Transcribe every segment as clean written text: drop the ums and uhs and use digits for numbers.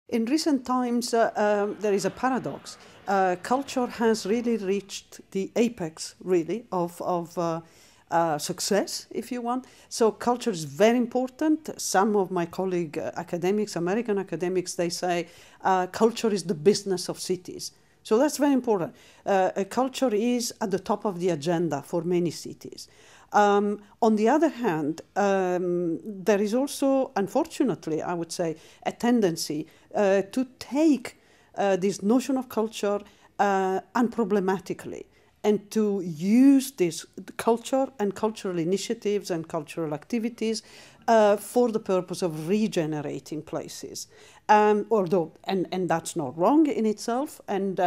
In recent times, there is a paradox. Culture has really reached the apex, really, of success, if you want. So culture is very important. Some of my colleague academics, American academics, they say culture is the business of cities. So that's very important. Culture is at the top of the agenda for many cities. On the other hand, there is also, unfortunately, I would say, a tendency to take this notion of culture unproblematically and to use this culture and cultural initiatives and cultural activities for the purpose of regenerating places. Although, and that's not wrong in itself, and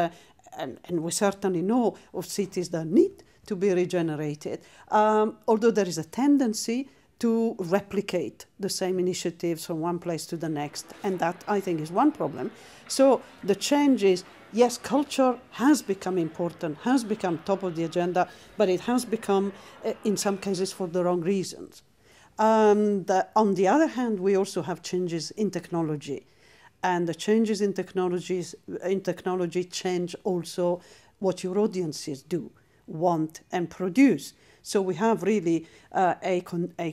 we certainly know of cities that need to be regenerated, although there is a tendency to replicate the same initiatives from one place to the next, and that, I think, is one problem. So the change is, yes, culture has become important, has become top of the agenda, but it has become, in some cases, for the wrong reasons. On the other hand, we also have changes in technology, and the changes in technology change also what your audiences do, want, and produce. So we have really a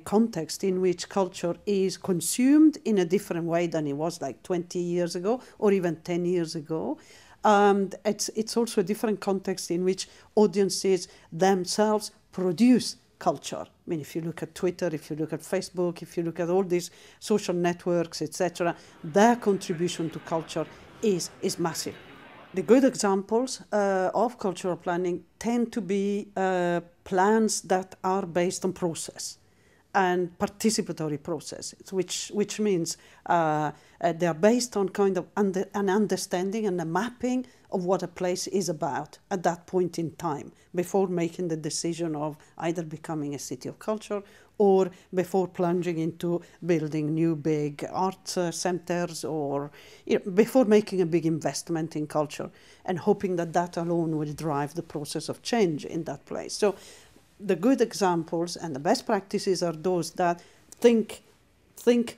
context in which culture is consumed in a different way than it was like 20 years ago or even 10 years ago. It's also a different context in which audiences themselves produce culture. I mean, if you look at Twitter, if you look at Facebook, if you look at all these social networks, etc., their contribution to culture is massive. The good examples of cultural planning tend to be plans that are based on process and participatory process, which means they are based on kind of an understanding and a mapping of what a place is about at that point in time, before making the decision of either becoming a city of culture or before plunging into building new big art centers, or before making a big investment in culture and hoping that that alone will drive the process of change in that place. So the good examples and the best practices are those that think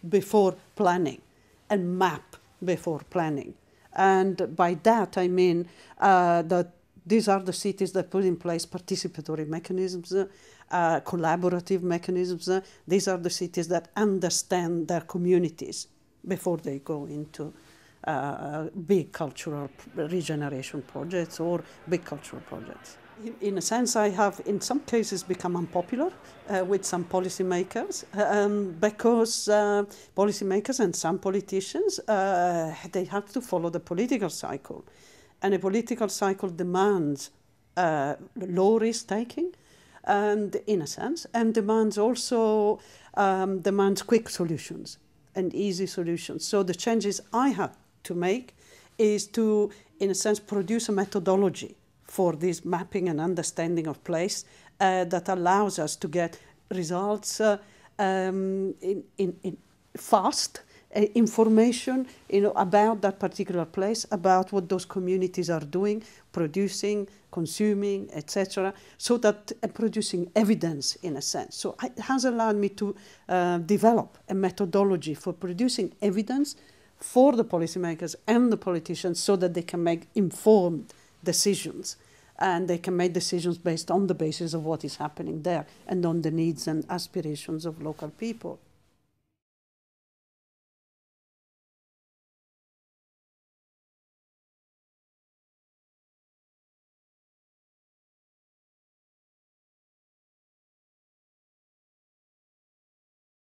before planning and map before planning. And by that I mean that these are the cities that put in place participatory mechanisms, collaborative mechanisms. These are the cities that understand their communities before they go into big cultural regeneration projects or big cultural projects. In a sense, I have, in some cases, become unpopular with some policymakers because policymakers and some politicians, they have to follow the political cycle. And a political cycle demands low risk taking, and in a sense, and demands also demands quick solutions and easy solutions. So the changes I have to make is to, in a sense, produce a methodology for this mapping and understanding of place that allows us to get results in fast information, about that particular place, about what those communities are doing, producing, consuming, etc., so that producing evidence in a sense. So it has allowed me to develop a methodology for producing evidence for the policymakers and the politicians so that they can make informed decisions, and they can make decisions based on the basis of what is happening there and on the needs and aspirations of local people.